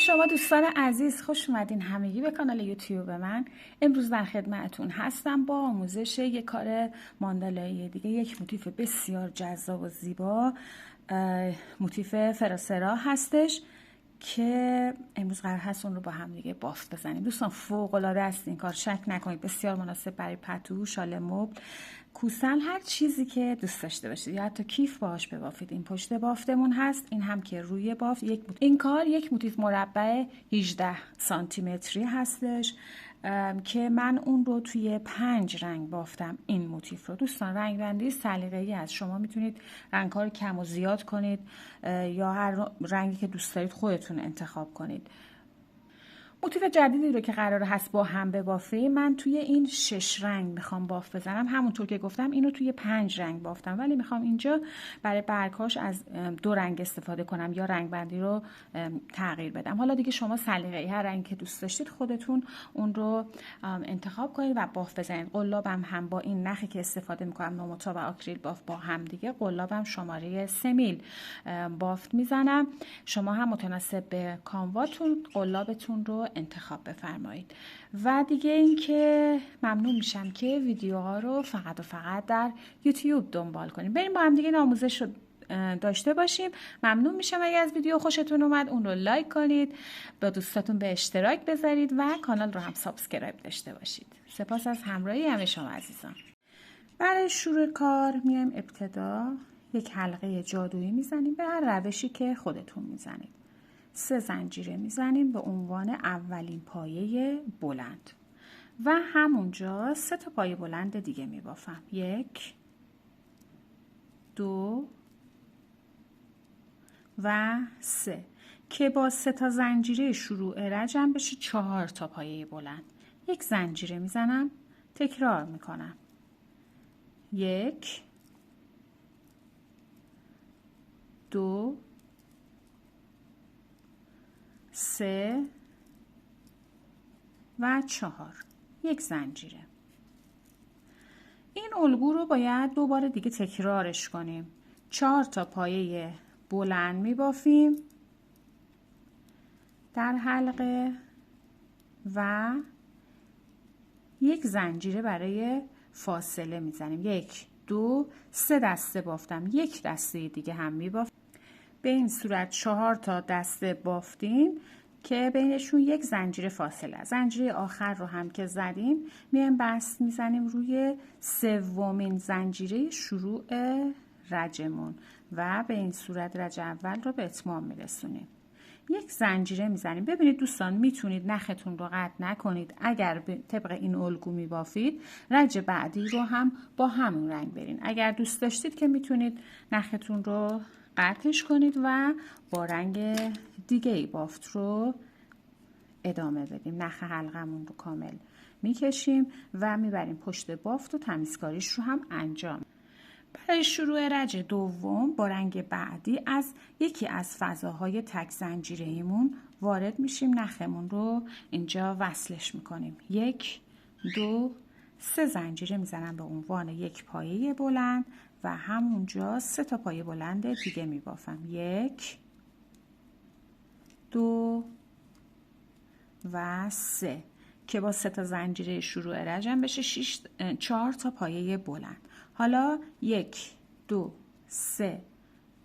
شما دوستان عزیز، خوش اومدین همگی به کانال یوتیوب من. امروز در خدمتتون هستم با آموزش یک کار ماندالایی دیگه، یک موتیف بسیار جذاب و زیبا، موتیف فراسرا هستش که امروز قرار هست اون رو با هم دیگه بافت بزنیم. دوستان فوق العاده است این کار، شک نکنید، بسیار مناسب برای پتو، شال مبل، کوسن، هر چیزی که دوست داشته باشید، یا حتی کیف باهاش ببافید. این پشت بافتمون هست، این هم که روی بافت. این کار یک موتیف مربع 18 سانتی متری هستش که من اون رو توی 5 رنگ بافتم. این موتیف رو دوستان رنگ بندی سلیقه‌ای است، شما میتونید رنگ‌ها رو کم و زیاد کنید یا هر رنگی که دوست دارید خودتون انتخاب کنید. موتیف جدیدی رو که قرار هست با هم ببافیم، من توی این 6 رنگ میخوام بافت بزنم. همونطور که گفتم اینو توی 5 رنگ بافتم، ولی میخوام اینجا برای برگاش از 2 رنگ استفاده کنم یا رنگ بندی رو تغییر بدم. حالا دیگه شما سلیقه‌ای هر رنگی که دوست داشتید خودتون اون رو انتخاب کنید و بافت بزنید. قلابم هم با این نخی که استفاده میکنم، نوموتا و آکریل بافت با هم دیگه، قلابم شماره 3 میل بافت میزنم. شما هم متناسب به کامواتون قلابتون رو انتخاب بفرمایید. و دیگه اینکه ممنون میشم که ویدیوها رو فقط و فقط در یوتیوب دنبال کنیم. بریم با هم دیگه این آموزش رو داشته باشیم. ممنون میشم اگه از ویدیو خوشتون اومد اون رو لایک کنید، با دوستاتون به اشتراک بذارید و کانال رو هم سابسکرایب داشته باشید. سپاس از همراهی همه شما عزیزان. برای شروع کار میایم ابتدا یک حلقه جادویی میزنیم به هر روشی که خودتون میزنید. 3 زنجیره میزنیم به عنوان اولین پایه بلند و همونجا 3 تا پایه بلند دیگه میبافم. 1 2 و 3 که با 3 تا زنجیره شروع رجم بشه 4 تا پایه بلند. 1 زنجیره میزنم، تکرار میکنم. 1 2 3 و 4. 1 زنجیره. این الگو رو باید 2 بار دیگه تکرارش کنیم. 4 تا پایه بلند میبافیم در حلقه و 1 زنجیره برای فاصله میزنیم. 1 2 3 دسته بافتم، 1 دسته دیگه هم میبافم. به این صورت 4 تا دسته بافتیم که بینشون 1 زنجیره فاصله است. زنجیره آخر رو هم که زدیم میایم بست میزنیم روی 3مین زنجیره شروع رجمون و به این صورت رج اول رو به اتمام میرسونیم. 1 زنجیره میزنیم. ببینید دوستان میتونید نختون رو قطع نکنید. اگر طبق این الگو میبافید رج بعدی رو هم با همون رنگ برین. اگر دوست داشتید که میتونید نختون رو قطعش کنید و با رنگ دیگه ای بافت رو ادامه بدیم. نخ حلقمون رو کامل میکشیم و میبریم پشت بافت و تمیزکاریش رو هم انجام. برای شروع رج دوم با رنگ بعدی از یکی از فضاهای تک زنجیره‌ایمون وارد میشیم. نخمون رو اینجا وصلش میکنیم. 1 2 3 زنجیره میزنم به عنوان 1 پایه بلند و همونجا 3 تا پایه بلند دیگه میبافم. 1 2 و 3 که با 3 تا زنجیره شروع رجم بشه 4 تا پایه بلند. حالا 1 2 3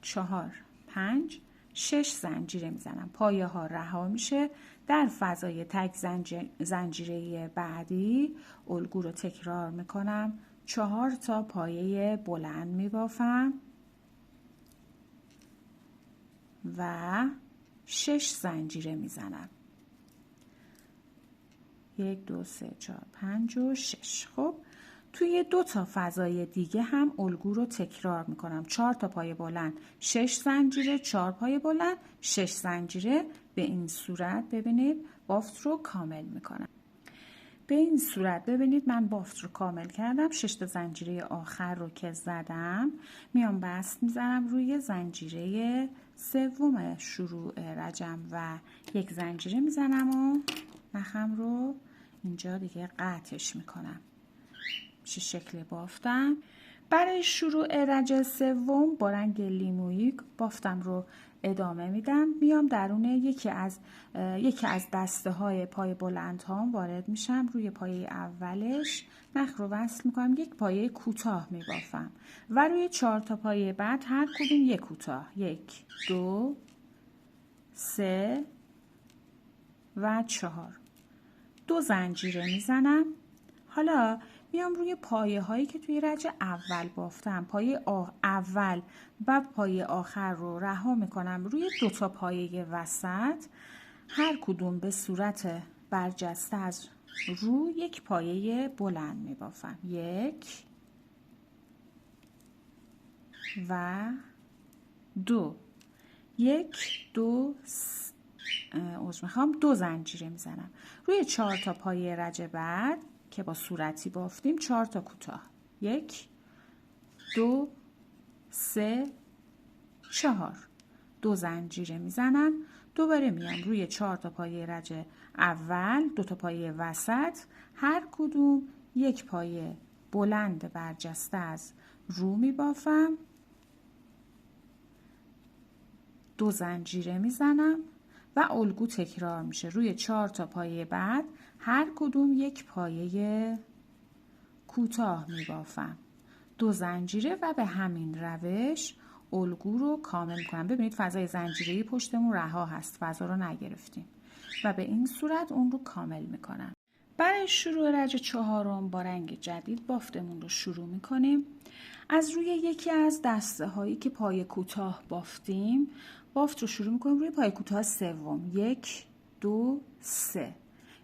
4 5 6 زنجیره میزنم. پایه ها رها میشه. در فضای تک زنجیره بعدی الگو رو تکرار میکنم. 4 تا پایه بلند میبافم و 6 زنجیره میزنم. 1 2 3 4 5 و 6. خب توی 2 تا فضای دیگه هم الگو رو تکرار میکنم. 4 تا پایه بلند، 6 زنجیره، 4 پایه بلند، 6 زنجیره. به این صورت ببینید بافت رو کامل میکنم. به این صورت ببینید من بافت رو کامل کردم. 6 تا زنجیره آخر رو که زدم میام بست میزنم روی زنجیره سوم شروع رجم و 1 زنجیره میزنم و نخم رو اینجا دیگه قطعش میکنم. چه شکل بافتم. برای شروع رج سوم با رنگ لیمویی بافتم رو ادامه میدم. میام درون یکی از دسته های پای بلند ها وارد میشم. روی پایه اولش نخ رو وصل میکنم، یک پایه کوتاه میبافم و روی 4 تا پایه بعد هر کدوم یک کوتاه، 1 2 3 و 4. 2 زنجیره میزنم. حالا میام روی پایه هایی که توی رج اول بافتم، پایه اول و پایه آخر رو رها میکنم روی 2 تا پایه وسط، هر کدوم به صورت برجسته از رو یک پایه بلند میبافم، 1 و 2. 1 2 2 زنجیره میزنم. روی 4 تا پایه رج بعد که با صورتی بافتیم 4 تا کوتاه، 1 2 3 4. 2 زنجیره میزنم. دوباره میام روی 4 تا پایه رج اول، 2 تا پایه وسط، هر کدوم یک پایه بلند برجسته از رو میبافم، 2 زنجیره میزنم و الگو تکرار میشه. روی 4 تا پایه بعد هر کدوم یک پایه کوتاه میبافم، 2 زنجیره و به همین روش الگو رو کامل میکنم. ببینید فضای زنجیره‌ای پشتمون رها هست، فضا رو نگرفتیم و به این صورت اون رو کامل میکنم. برای شروع رج چهارم با رنگ جدید بافتمون رو شروع میکنیم. از روی یکی از دسته هایی که پای کوتاه بافتیم بافت رو شروع میکنیم روی پای کوتاه سوم، 1 2 3.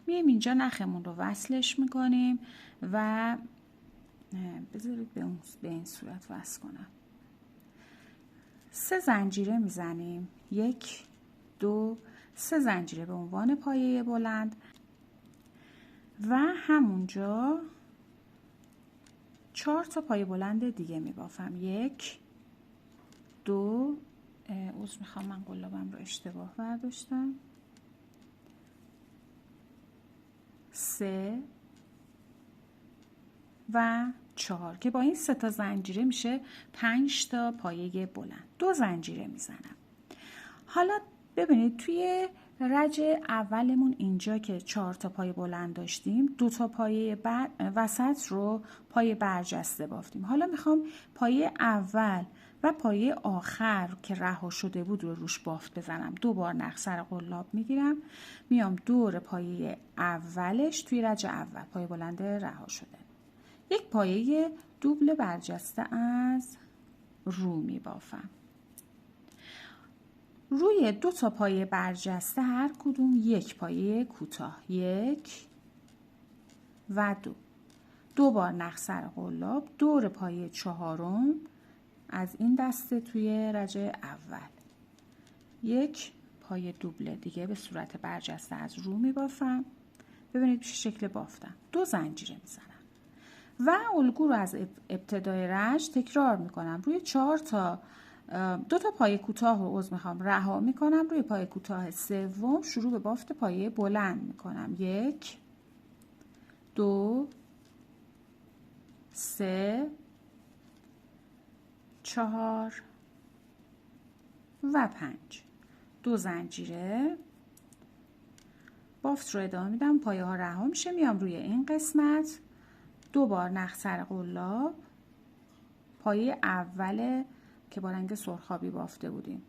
میایم اینجا نخمون رو وصلش میکنیم و بذارید به این صورت وصل کنم. 3 زنجیره میزنیم، 1 2 3 زنجیره به عنوان پایه بلند و همونجا 4 تا پایه بلند دیگه میبافم، 1 2 عذر میخوام من قلابم رو اشتباه برداشتم، 3 و 4 که با این 3 تا زنجیره میشه 5 تا پایه بلند. 2 زنجیره میزنم. حالا ببینید توی رج اولمون اینجا که 4 تا پایه بلند داشتیم، 2 تا پایه وسط رو پایه برجسته بافتیم. حالا میخوام پایه اول و پایه آخر که رها شده بود رو روش بافت بزنم. 2 بار نخ سر قلاب میگیرم، میام دور پایه اولش توی رج اول پایه بلند رها شده، یک پایه دوبل برجسته از رو میبافم. روی 2 تا پایه برجسته هر کدوم یک پایه کوتاه، 1 و 2. 2 بار نخ سر قلاب دور پایه چهارم از این دسته توی رج اول، یک پایه دوبله دیگه به صورت برجسته از رو میبافم. ببینید چه شکل بافتم. 2 زنجیره میزنم و الگو رو از ابتدای رج تکرار میکنم. روی 4 تا 2 تا پایه کوتاه رو رها میکنم. روی پایه کوتاه سوم شروع به بافت پایه بلند میکنم، 1 2 3 4 و 5. 2 زنجیره بافت رو ادامه میدم، پایه ها رها میشه. میام روی این قسمت 2 بار نخ سر قلاب پایه اول که با رنگ سرخابی بافته بودیم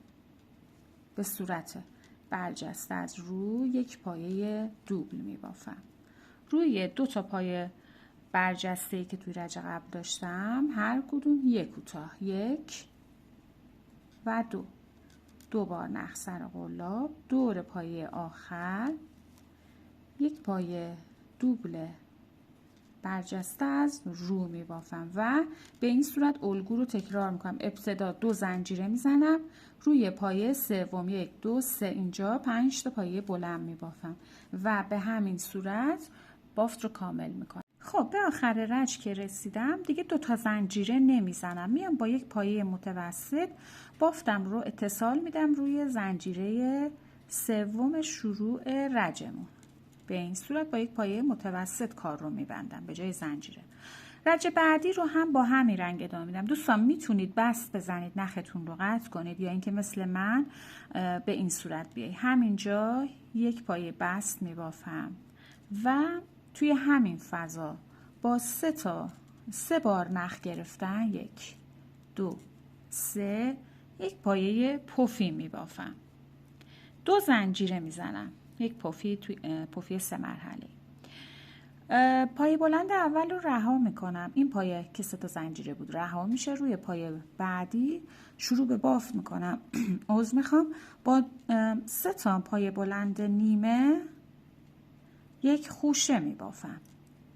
به صورت برجسته از رو یک پایه دوبل می بافم. روی 2 تا پایه برجسته که توی رج قبل داشتم هر کدوم یک کوتاه، 1 و 2. 2 بار نخ سر قلاب دور پایه آخر یک پایه دوبل برجسته از رو می بافم و به این صورت الگو رو تکرار میکنم. ابتدا 2 زنجیره میزنم، روی پایه سوم 1 2 3 اینجا 5 تا پایه بلند می بافم و به همین صورت بافت رو کامل میکنم. خب به آخر رج که رسیدم دیگه 2 تا زنجیره نمیزنم، میام با یک پایه متوسط بافتم رو اتصال میدم روی زنجیره سوم شروع رجمون. به این صورت با یک پایه متوسط کار رو میبندم به جای زنجیره رج بعدی رو هم با همین رنگ ادامه میدم. دوستان میتونید بست بزنید، نختون رو قطع کنید، یا اینکه مثل من به این صورت بیایی. همینجا یک پایه بست میبافم و توی همین فضا با سه بار نخ گرفتن، 1 2 3، یک پایه پفی میبافم، 2 زنجیره میزنم، یک پفی 3 مرحله. پایه بلند اول رو رها میکنم، این پایه که 3 تا زنجیره بود رها میشه، روی پایه بعدی شروع به بافت میکنم. عذر میخوام، با 3 تا پایه بلند نیمه یک خوشه میبافم،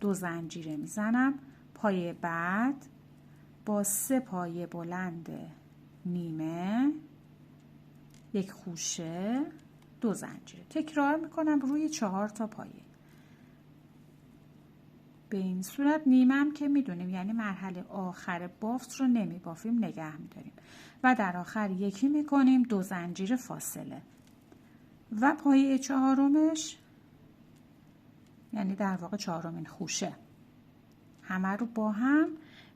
2 زنجیره میزنم، پایه بعد با 3 پایه بلند نیمه یک خوشه، 2 زنجیره، تکرار میکنم روی 4 تا پایه. به این صورت نیمم که میدونیم یعنی مرحله آخر بافت رو نمی بافیم، نگه میداریم و در آخر یکی میکنیم، 2 زنجیر فاصله و پایه 4مش یعنی در واقع 4مین خوشه، همه رو با هم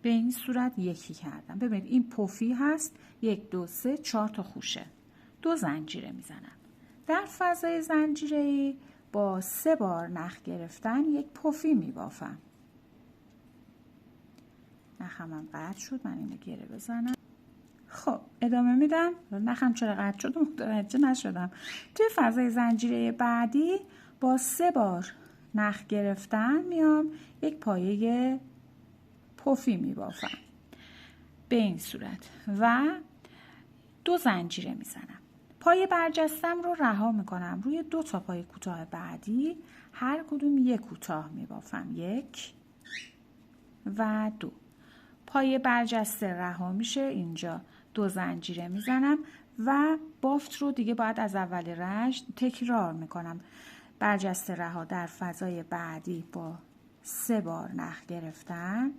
به این صورت یکی کردم. ببینید این پفی هست، 1 2 3 4 تا خوشه، 2 زنجیره میزنم. در فضای زنجیره‌ای با 3 بار نخ گرفتن یک پفی میبافم. نخمم قطع شد، من اینو گره بزنم. خب ادامه میدم. نخم چرا قطع شد متوجه نشدم. توی فضای زنجیره بعدی با 3 بار نخ گرفتن میام یک پایه پفی میبافم به این صورت و 2 زنجیره میزنم. پایه برجستم رو رها میکنم، روی 2 تا پایه کوتاه بعدی هر کدوم یک کوتاه میبافم، 1 و 2. پایه برجسته رها میشه، اینجا 2 زنجیره میزنم و بافت رو دیگه باید از اول رشت تکرار میکنم. برجسته رها در فضای بعدی با 3 بار نخ گرفتن،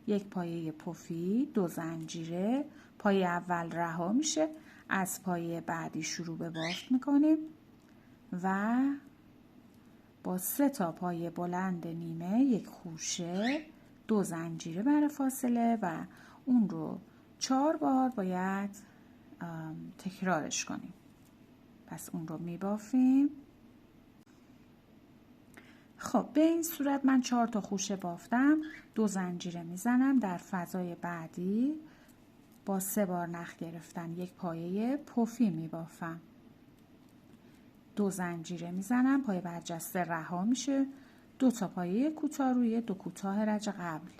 یک پایه پفی، 2 زنجیره، پایه اول رها میشه، از پایه بعدی شروع به بافت میکنیم و با 3 تا پایه بلند نیمه یک خوشه، 2 زنجیره برای فاصله و اون رو 4 بار باید تکرارش کنیم. پس اون رو میبافیم. خب به این صورت من 4 تا خوشه بافتم، 2 زنجیره میزنم، در فضای بعدی با 3 بار نخ گرفتن یک پایه پفی میبافم، 2 زنجیره میزنم، پایه برجسته رها میشه، 2 تا پایه کوتاه روی 2 کوتاه رج قبل،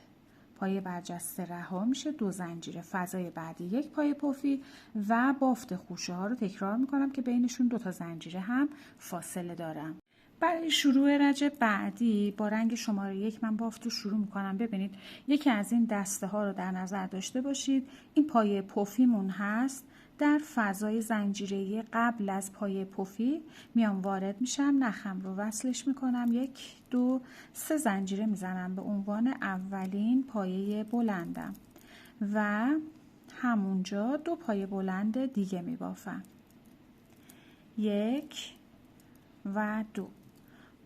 پایه برجسته رها میشه، 2 زنجیره، فضای بعدی یک پایه پفی و بافت خوشه ها رو تکرار میکنم که بینشون 2 تا زنجیره هم فاصله دارم. برای شروع رج بعدی با رنگ شماره 1 من بافت رو شروع میکنم. ببینید یکی از این دسته ها رو در نظر داشته باشید، این پایه پفیمون هست، در فضای زنجیره قبل از پایه پفی میام وارد میشم، نخم رو وصلش میکنم، 1 2 3 زنجیره میزنم به عنوان اولین پایه بلندم و همونجا 2 پایه بلند دیگه میبافم، 1 و 2.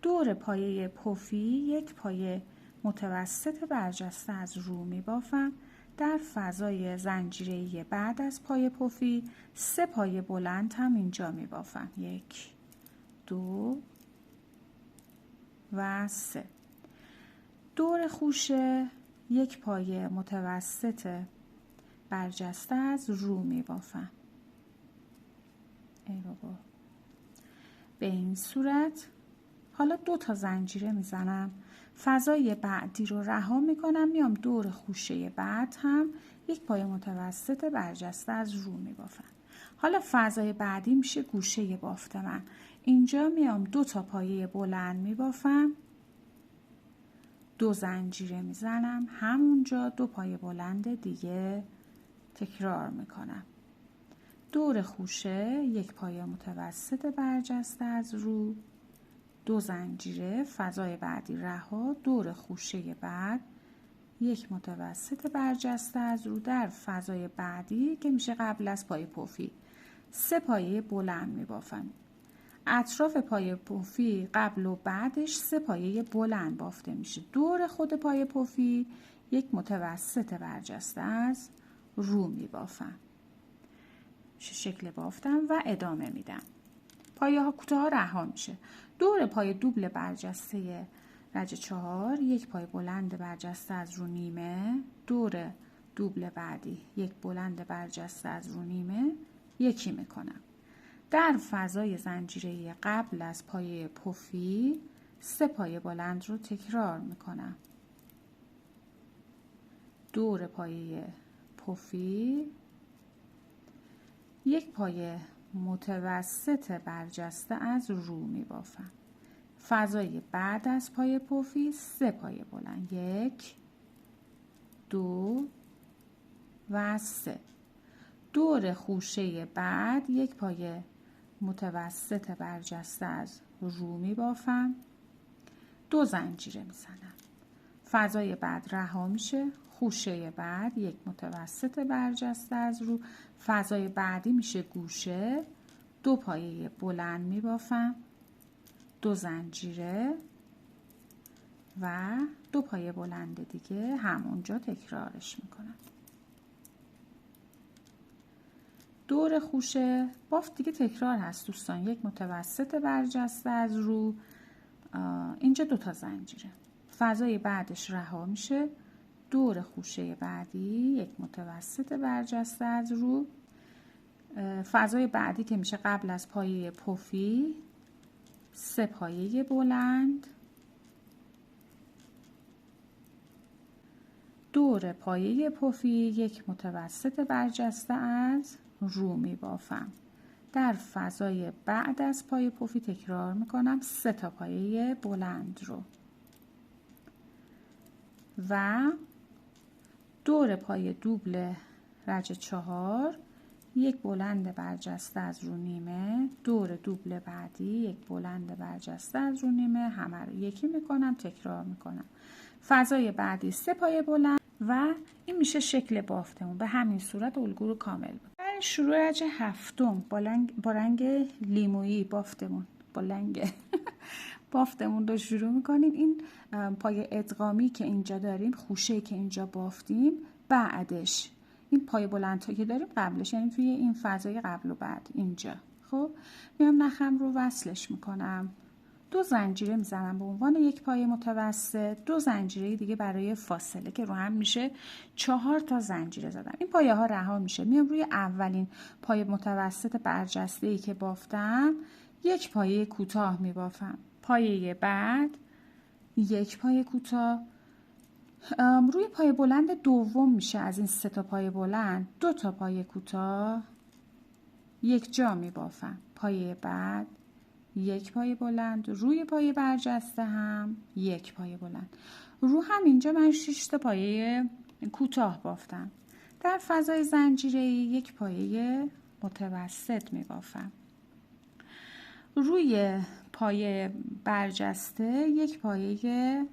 دور پایه پفی یک پایه متوسط برجسته از رو می بافم، در فضای زنجیره‌ای بعد از پایه پفی 3 پایه بلند هم اینجا می بافم، 1 2 و 3. دور خوشه یک پایه متوسط برجسته از رو می بافم. ای بابا. به این صورت حالا 2 تا زنجیره میزنم، فضای بعدی رو رها میکنم، میام دور خوشه بعد هم یک پایه متوسط برجسته از رو میبافم. حالا فضای بعدی میشه گوشه بافت من، اینجا میام 2 تا پایه بلند میبافم، 2 زنجیره میزنم، همونجا 2 پایه بلند دیگه تکرار میکنم، دور خوشه یک پایه متوسط برجسته از رو، 2 زنجیره، فضای بعدی رها، دور خوشه بعد یک متوسط برجسته از رو، در فضای بعدی که میشه قبل از پایه پفی 3 پایه بلند میبافم، اطراف پایه پفی قبل و بعدش 3 پایه بلند بافته میشه، دور خود پایه پفی یک متوسط برجسته از رو می بافم. شکل بافتم و ادامه میدم. پایه ها کوتاه ها رها میشه. دور پای دوبل برجسته رج 4 یک پای بلند برجسته از رو نیمه، دور دوبل بعدی یک بلند برجسته از رو نیمه یکی میکنم. در فضای زنجیره‌ای قبل از پایه پفی 3 پایه بلند رو تکرار میکنم. دور پایه پفی یک پایه متوسط برجسته از رو می بافم. فضای بعد از پایه پفی 3 پایه بلند، 1 2 و 3. دور خوشه بعد یک پایه متوسط برجسته از رو می بافم. 2 زنجیره می زنم. فضای بعد رها میشه. خوشه بعد یک متوسط برجسته از رو، فضای بعدی میشه گوشه. 2 پایه بلند می بافم، 2 زنجیره و 2 پایه بلند دیگه همونجا تکرارش میکنم. دور خوشه بافت دیگه تکرار هست دوستان. یک متوسط برجسته از رو، اینجا 2 تا زنجیره. فضای بعدش رها میشه. دور خوشه بعدی یک متوسط برجسته از رو، فضای بعدی که میشه قبل از پایه پفی 3 پایه بلند، دور پایه پفی یک متوسط برجسته از رو می بافم. در فضای بعد از پایه پفی تکرار میکنم 3 تا پایه بلند رو و دور پایه دوبل رج 4 یک بلند برجسته از رو نیمه، دور دوبل بعدی یک بلند برجسته از رو نیمه، همه رو یکی میکنم تکرار میکنم. فضای بعدی 3 پایه بلند و این میشه شکل بافتمون. به همین صورت الگو رو کامل بود. برای شروع رج 7 با رنگ لیمویی بافتمون رو شروع میکنیم. این پای ادغامی که اینجا داریم، خوشه که اینجا بافتیم، بعدش این پای بلند که داریم قبلش، یعنی توی این فضای قبل و بعد اینجا. خب میام نخم رو وصلش میکنم، 2 زنجیره میزنم به عنوان یک پایه متوسط، 2 زنجیره دیگه برای فاصله که رو هم میشه 4 تا زنجیره زدم. این پایه ها رها میشه. میام روی اولین پایه متوسط برجسته ای که بافتم یک پایه کوتاه میبافم. پایه بعد یک پایه کوتاه. روی پایه بلند دوم میشه از این 3 تا پایه بلند 2 تا پایه کوتاه یک جا میبافم. پایه بعد یک پایه بلند، روی پایه برجسته هم یک پایه بلند. رو هم اینجا من 6 تا پایه کوتاه بافتم. در فضای زنجیره‌ای یک پایه متوسط می بافم. روی پایه برجسته یک پایه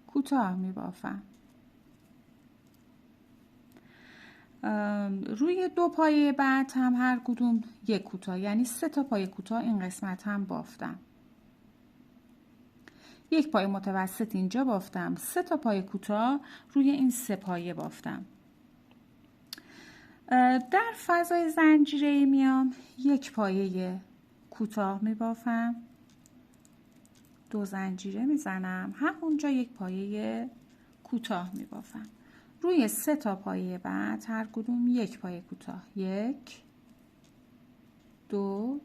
کوتاه می بافم. روی 2 پایه بعد هم هر کدوم یک کوتاه، یعنی 3 تا پایه کوتاه این قسمت هم بافتم. یک پایه متوسط اینجا بافتم، 3 تا پایه کوتاه روی این 3 پایه بافتم. در فضای زنجیره‌ای میام یک پایه کوتاه می بافم، 2 زنجیره میزنم، همونجا یک پایه کوتاه می بافم. روی 3 تا پایه بعد هر کدوم یک پایه کوتاه، 1 2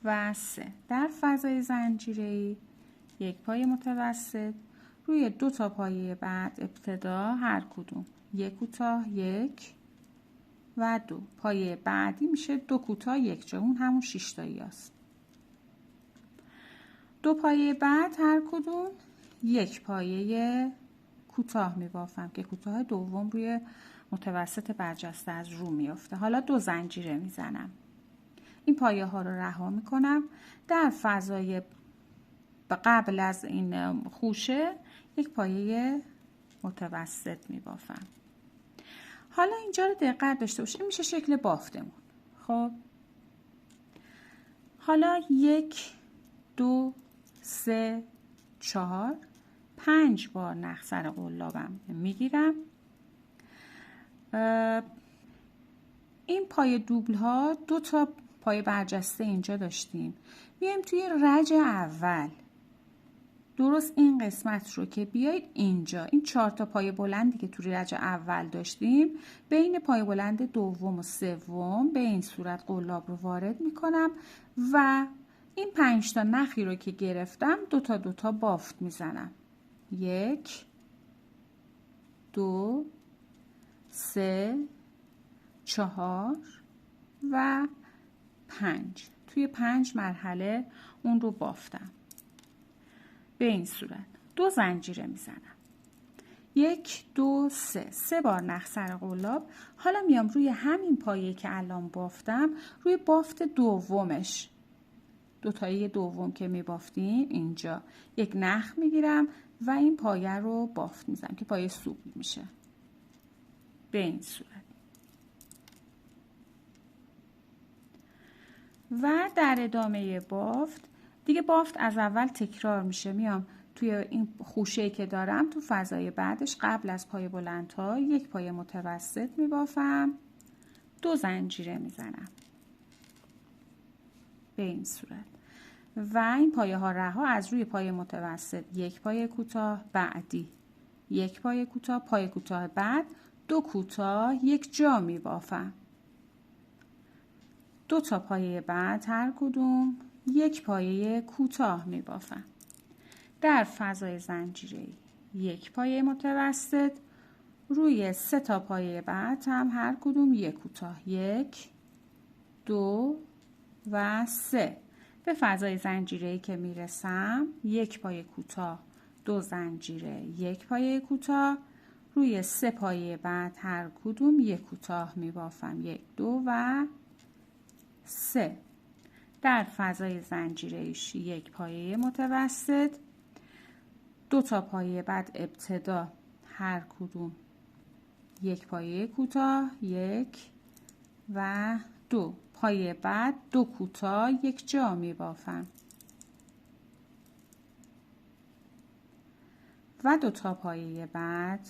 و 3. در فضای زنجیره‌ای یک پایه متوسط، روی 2 تا پایه بعد ابتدا هر کدوم یک کوتاه، 1 و 2. پایه بعدی میشه 2 کوتاه یک جا، اون همون 6 تایی است. 2 پایه بعد هر کدوم یک پایه کوتاه می بافم که کوتاه دوم روی متوسط برجسته از رو میافته. حالا 2 زنجیره میزنم. این پایه ها رو رها میکنم. در فضای قبل از این خوشه یک پایه متوسط می بافم. حالا اینجا رو دقت داشته باشید. این میشه شکل بافتمون. خب حالا 1 2 3 4 5 بار نخ سر قلابم میگیرم. این پای دوبل ها 2 تا پای برجسته اینجا داشتیم. میایم توی رج اول، درست این قسمت رو که بیایید اینجا، این 4 تا پای بلندی که توی رج اول داشتیم، بین پای بلند دوم و سوم به این صورت قلاب رو وارد میکنم و این 5 تا نخی رو که گرفتم 2 تا بافت میزنم. 1 2 3 4 و 5. توی 5 مرحله اون رو بافتم. به این صورت 2 زنجیره میزنم. 1 2 3 بار نخ سر قلاب. حالا میام روی همین پایه که الان بافتم، روی بافت دومش، 2 تایی دوم که میبافتیم اینجا 1 نخ میگیرم و این پایه رو بافت میزنم که پایه سوبل میشه. به این صورت. و در ادامه بافت دیگه بافت از اول تکرار میشه. میام توی این خوشه‌ای که دارم تو فضای بعدش قبل از پای بلندها 1 پای متوسط میبافم، 2 زنجیره میزنم به این صورت و این پایه ها رها از روی پای متوسط 1 پای کوتاه، بعدی 1 پای کوتاه، پای کوتاه بعد 2 کوتاه 1 جا میبافم. 2 تا پایه بعد هر کدوم 1 پایه کوتاه میبافم. در فضای زنجیره‌ای 1 پایه متوسط، روی 3 تا پایه بعد هم هر کدوم 1 کوتاه، 1 2 و 3. به فضای زنجیره‌ای که میرسم 1 پایه کوتاه، 2 زنجیره، 1 پایه کوتاه، روی 3 پایه بعد هر کدوم 1 کوتاه میبافم، 1 2 و 3. در فضای زنجیره‌ایش 1 پایه متوسط، 2 تا پایه بعد ابتدا هر کدوم 1 پایه کوتاه، 1 و 2 پایه بعد 2 کوتاه 1 جا می بافم و 2 تا پایه بعد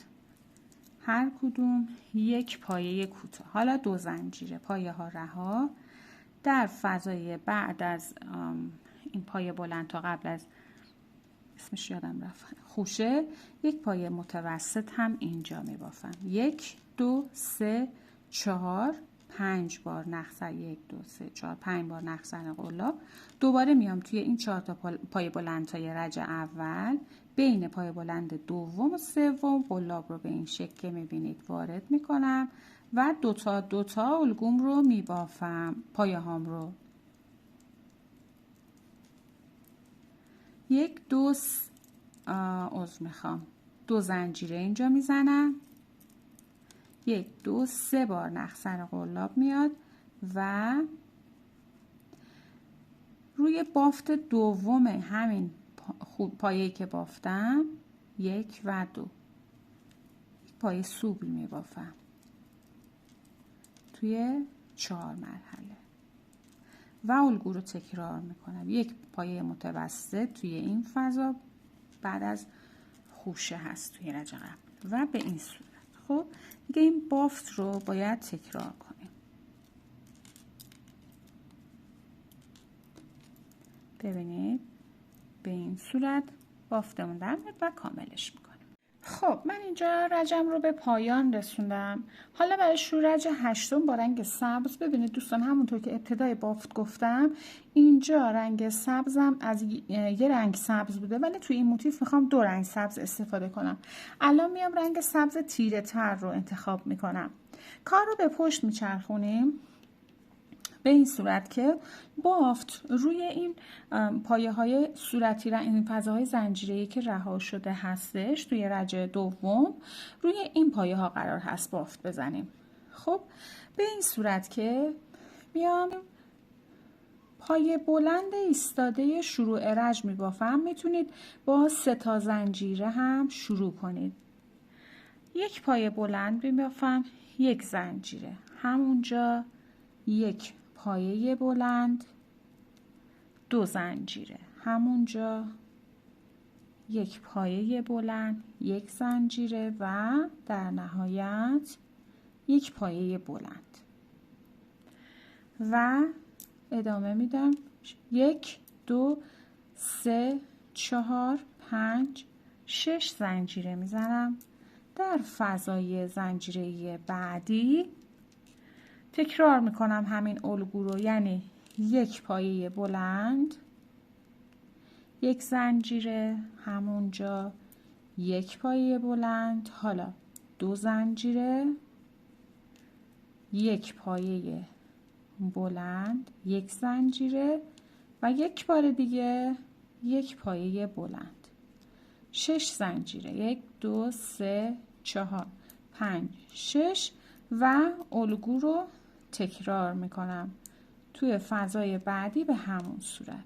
هر کدوم 1 پایه کوتاه. حالا 2 زنجیره، پایه ها رها. در فضای بعد از این پایه بلند تا قبل از اسمش یادم رفت خوشه، 1 پایه متوسط هم اینجا می بافم. 1 2 3 4 5 بار نخ سر 1 2 3 4 5 بار نخ سر قلاب. دوباره میام توی این 4 تا پایه بلند تای رج اول، بین پایه بلند دوم و سوم قلاب رو به این شکل که میبینید وارد میکنم و 2 تا الگوم رو میبافم، پایه هام رو 1 2 2 زنجیره اینجا میزنم، 1 2 3 بار نخ سر قلاب میاد و روی بافت دوم همین پایه‌ای که بافتم 1 و 2 پایه سوبل می بافم توی 4 مرحله و الگو رو تکرار میکنم. 1 پایه متوسط توی این فضا بعد از خوشه هست توی رج قبل و به این صورت. خب دیگه این بافت رو باید تکرار کنیم. ببینید به این صورت بافتمون در میاد و کاملش میکنیم. خب من اینجا رجم رو به پایان رسوندم. حالا برای شروع رج هشتم با رنگ سبز، ببینید دوستان همونطور که ابتدای بافت گفتم اینجا رنگ سبزم از یه رنگ سبز بوده ولی توی این موتیف میخوام 2 رنگ سبز استفاده کنم. الان میام رنگ سبز تیره تر رو انتخاب میکنم. کار رو به پشت میچرخونیم به این صورت که بافت روی این پایه های صورتی این فضاهای زنجیره‌ای که رها شده هستش توی رج دوم، روی این پایه ها قرار هست بافت بزنیم. خب به این صورت که میام پایه بلند ایستاده شروع رج می بافم. میتونید با 3 تا زنجیره هم شروع کنید. 1 پایه بلند می بافم، 1 زنجیره، همونجا 1 پایه بلند، 2 زنجیره، همونجا یک پایه بلند، یک زنجیره و در نهایت یک پایه بلند و ادامه میدم. 1 2 3 4 5 6 زنجیره میزنم. در فضای زنجیره بعدی تکرار میکنم همین الگو رو، یعنی یک پایه بلند، یک زنجیره همونجا، یک پایه بلند، حالا دو زنجیره، یک پایه بلند، یک زنجیره و یک بار دیگه یک پایه بلند. 6 زنجیره، 1 2 3 4 5 6 و الگو رو تکرار میکنم توی فضای بعدی به همون صورت.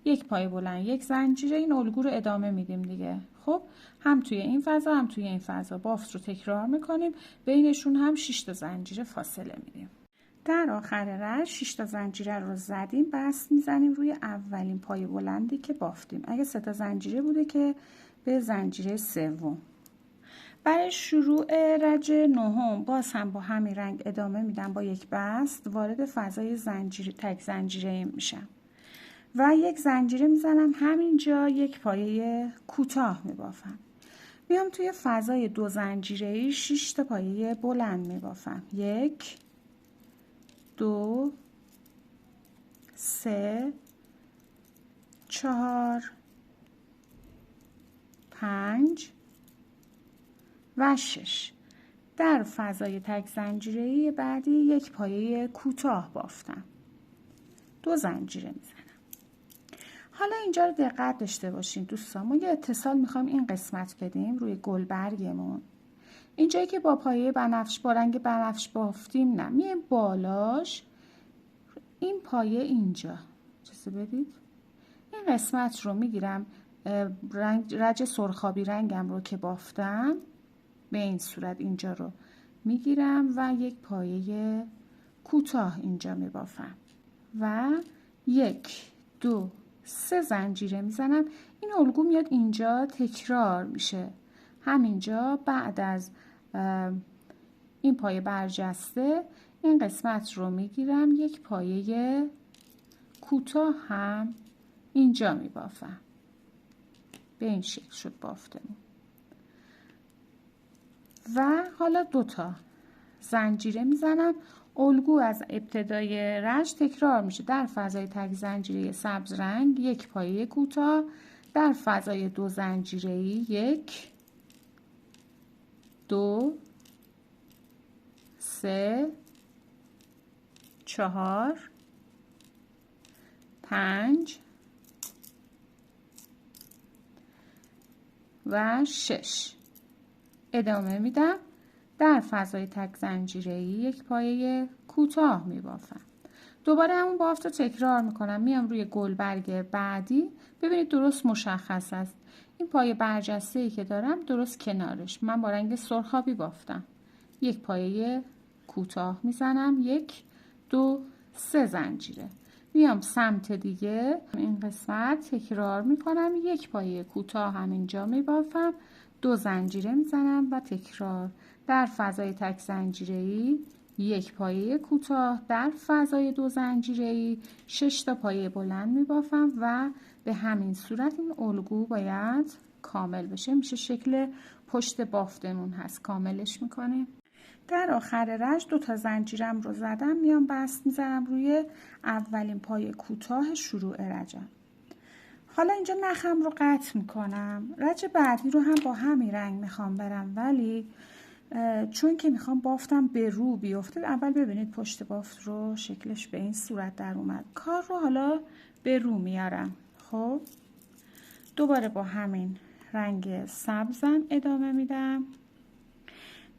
یک پایه بلند، یک زنجیره، این الگو رو ادامه میدیم دیگه. خب هم توی این فضا هم توی این فضا بافت رو تکرار میکنیم، بینشون هم 6 تا زنجیره فاصله میدیم. در آخر رشت 6 تا زنجیره رو زدیم، بست میزنیم روی اولین پایه بلندی که بافتیم. اگه 3 تا زنجیره بوده که به زنجیره سوم. برای شروع رجه نهم باز هم با همین رنگ ادامه میدم، با یک بست وارد فضای زنجیره تک زنجیره میشم و یک زنجیره میزنم، همینجا یک پایه کوتاه میبافم. میام توی فضای دو زنجیره‌ای 6 تا پایه بلند میبافم. 1 2 3 4 5 و 6. در فضای تک زنجیره‌ای بعدی یک پایه کوتاه بافتم، دو زنجیره میزنم. حالا اینجا رو دقت داشته باشین دوستان، ما یه اتصال میخوایم این قسمت بدیم روی گلبرگمون. اینجایی که با پایه بنفش با رنگ بنفش بافتیم، نه، میایم بالاش، این پایه اینجا چیزی بدید، این قسمت رو میگیرم، رنگ سرخابی رنگم رو که بافتم به این صورت اینجا رو میگیرم و یک پایه کوتاه اینجا میبافم و 1 2 3 زنجیره میزنم. این الگو میاد اینجا تکرار میشه. همینجا بعد از این پایه برجسته این قسمت رو میگیرم، یک پایه کوتاه هم اینجا میبافم. به این شکل شد بافتمون. و حالا 2 تا زنجیره میزنم. الگو از ابتدای رشت تکرار میشه. در فضای تک زنجیره سبز رنگ یک پایه کوتاه، در فضای دو زنجیره‌ای 1 2 3 4 5 و 6 ادامه میدم. در فضای تک زنجیره‌ای یک پایه کوتاه میبافم. دوباره همون بافت رو تکرار میکنم. میام روی گلبرگ بعدی، ببینید درست مشخص است. این پایه برجسته‌ای که دارم درست کنارش من با رنگ سرخابی بافتم. یک پایه کوتاه میزنم، 1 2 3 زنجیره. میام سمت دیگه، این قسمت تکرار میکنم، یک پایه کوتاه همینجا میبافم، دو زنجیره میزنم و تکرار. در فضای تک زنجیره‌ای یک پایه کوتاه، در فضای دو زنجیره‌ای 6 تا پایه بلند میبافم و به همین صورت این الگو باید کامل بشه. میشه شکل پشت بافتمون هست، کاملش میکنیم. در آخر رشت 2 تا زنجیرم رو زدم، میام بست میزنم روی اولین پایه کوتاه شروع رجم. حالا اینجا نخم رو قطع میکنم. رج بعدی رو هم با همین رنگ میخوام برم، ولی چون که میخوام بافتم به رو بیفته، اول ببینید پشت بافت رو شکلش به این صورت در اومد. کار رو حالا به رو میارم. خب دوباره با همین رنگ سبزم ادامه میدم.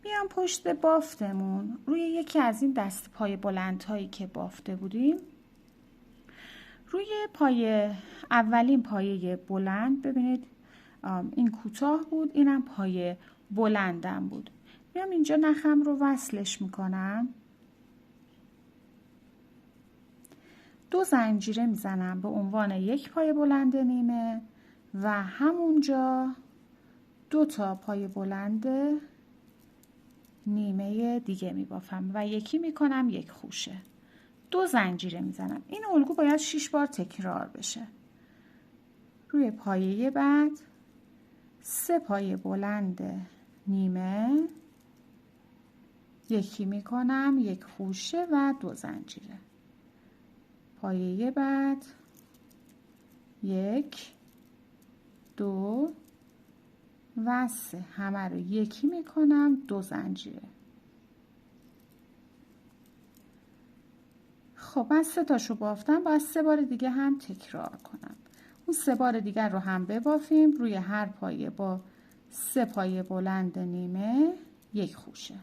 میام پشت بافتمون روی یکی از این دست پای بلند هایی که بافته بودیم، روی پایه اولین پایه بلند، ببینید این کوتاه بود، اینم پایه بلندم بود. میام اینجا نخم رو وصلش میکنم، 2 زنجیره میزنم به عنوان یک پایه بلند نیمه و همونجا 2 تا پای بلند نیمه دیگه میبافم و یکی میکنم یک خوشه. 2 زنجیره میزنم. این الگو باید 6 بار تکرار بشه. روی پایه بعد 3 پای بلند نیمه، یکی میکنم یک خوشه و 2 زنجیره. پایه بعد 1 2 و 3 همه رو یکی میکنم 2 زنجیره. خب من 3 تاشو بافتم، باید 3 بار دیگه هم تکرار کنم. اون 3 بار دیگر رو هم ببافیم. روی هر پایه با 3 پای بلند نیمه یک خوشه.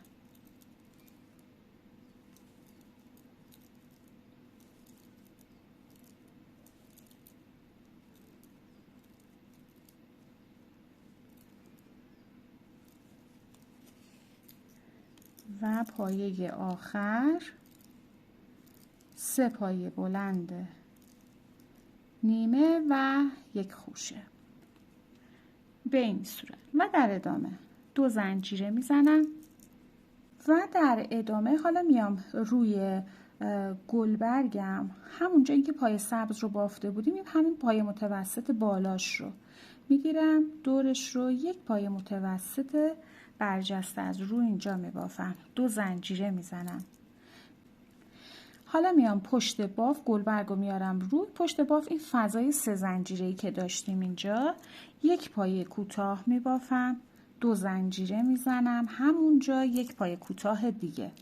و پایه آخر 3 پای بلند نیمه و یک خوشه. به این صورت و در ادامه 2 زنجیره میزنم و در ادامه حالا میام روی گلبرگم، همون جایی که پای سبز رو بافته بودیم، همین پای متوسط بالاش رو میگیرم، دورش رو یک پای متوسط برجسته از رو اینجا میبافم. 2 زنجیره میزنم. حالا میام پشت باف گلبرگ رو میارم روی پشت باف. این فضای 3 زنجیره‌ای که داشتیم اینجا، یک پای کوتاه میبافم، 2 زنجیره میزنم، همونجا یک پای کوتاه دیگه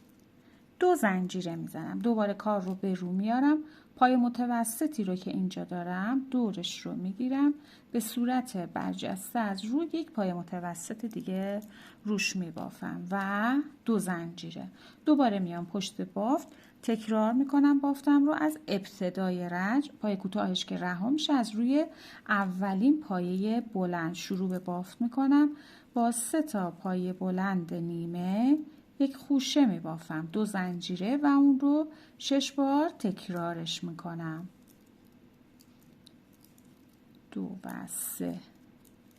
2 زنجیره میزنم. دوباره کار رو به رو میارم، پای متوسطی رو که اینجا دارم دورش رو میگیرم، به صورت برجسته از رو یک پای متوسط دیگه روش میبافم و 2 زنجیره. دوباره میام پشت بافت، تکرار میکنم بافتم رو از ابتدای رج، پای کوتاهش که رها میشه از روی اولین پایه بلند شروع به بافت میکنم. با 3 تا پایه بلند نیمه یک خوشه میبافم، 2 زنجیره و اون رو 6 بار تکرارش میکنم. 2 و 3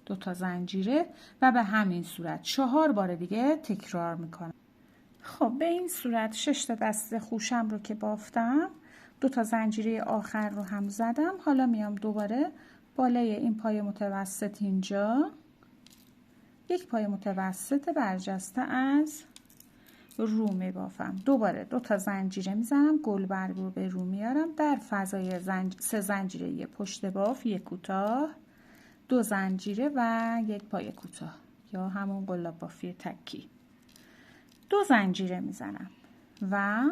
2 تا زنجیره و به همین صورت 4 بار دیگه تکرار میکنم. خب به این صورت 6 تا دسته خوشم رو که بافتم، 2 تا زنجیره آخر رو هم زدم. حالا میام دوباره بالای این پای متوسط اینجا یک پای متوسط برجسته از رو میبافم. دوباره 2 تا زنجیره میزنم، گلبرگ رو به رو میارم، در فضای 3 زنجیره پشت باف یک کوتاه، 2 زنجیره و یک پای کوتاه یا همون قلاب بافی تکی. 2 زنجیره میزنم و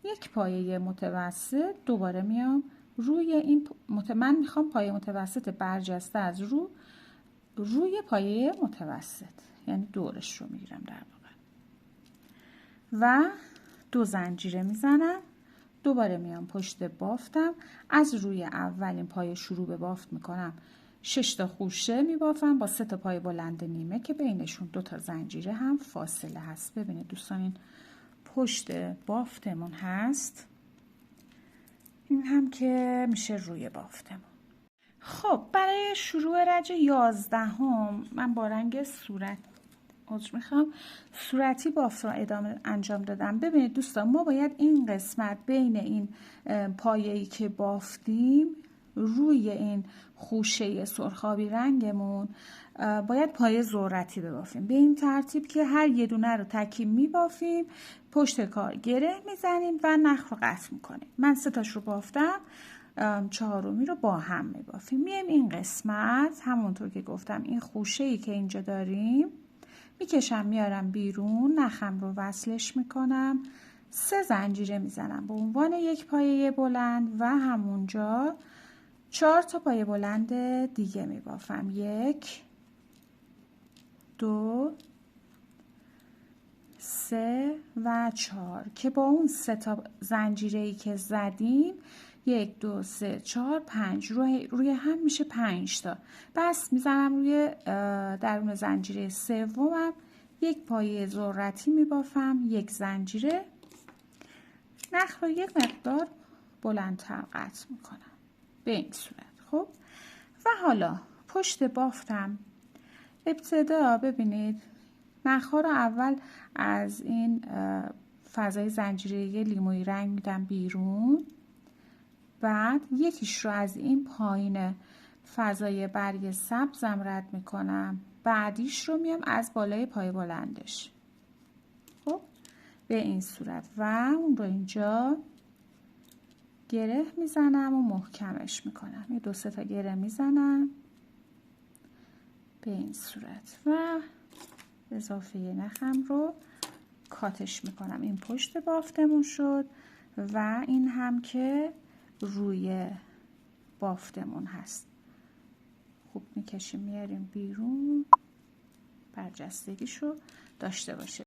یک پایه متوسط. دوباره میام روی این من میخوام پایه متوسط برجسته از روی پایه متوسط، یعنی دورش رو میگیرم در واقع و 2 زنجیره میزنم. دوباره میام پشت بافتم، از روی اولین پایه شروع به بافت میکنم، 6 تا خوشه میبافم با 3 تا پای بلند نیمه که بینشون 2 تا زنجیره هم فاصله هست. ببینید دوستان این پشت بافتمون هست، این هم که میشه روی بافتمون. خب برای شروع رج 11 من با رنگ صورتی بافت رو ادامه انجام دادم. ببینید دوستان ما باید این قسمت بین این پایه‌ای که بافتیم روی این خوشه سرخابی رنگمون باید پایه ذرتی ببافیم، به این ترتیب که هر یه دونه رو تکی میبافیم، پشت کار گره میزنیم و نخ رو قطع میکنیم. من 3 تاش رو بافتم، 4می رو با هم میبافیم. میایم این قسمت همونطور که گفتم این خوشه‌ای که اینجا داریم میکشم میارم بیرون، نخم رو وصلش میکنم، 3 زنجیره میزنم به عنوان یک پایه بلند و همونجا 4 تا پایه بلند دیگه میبافم، 1 2 3 و 4 که با اون 3 تا زنجیره‌ای که زدیم 1 2 3 4 5 روی هم میشه 5 تا. بس میزنم روی درون زنجیره سومم، یک پایه ذرتی میبافم، 1 زنجیره، نخ رو یک مقدار بلندتر قطع میکنم به این صورت. خب و حالا پشت بافتم ابتدا ببینید نخها رو اول از این فضای زنجیره لیمویی رنگ میدم بیرون، بعد یکیش رو از این پایین فضای برگ سبزم رد میکنم، بعدیش رو میام از بالای پای بلندش. خب به این صورت و اون رو اینجا گره میزنم و محکمش میکنم. یه 2-3 تا گره میزنم به این صورت و اضافه نخم رو کاتش میکنم. این پشت بافتمون شد و این هم که روی بافتمون هست. خوب میکشیم میاریم بیرون، برجستگیشو داشته باشه.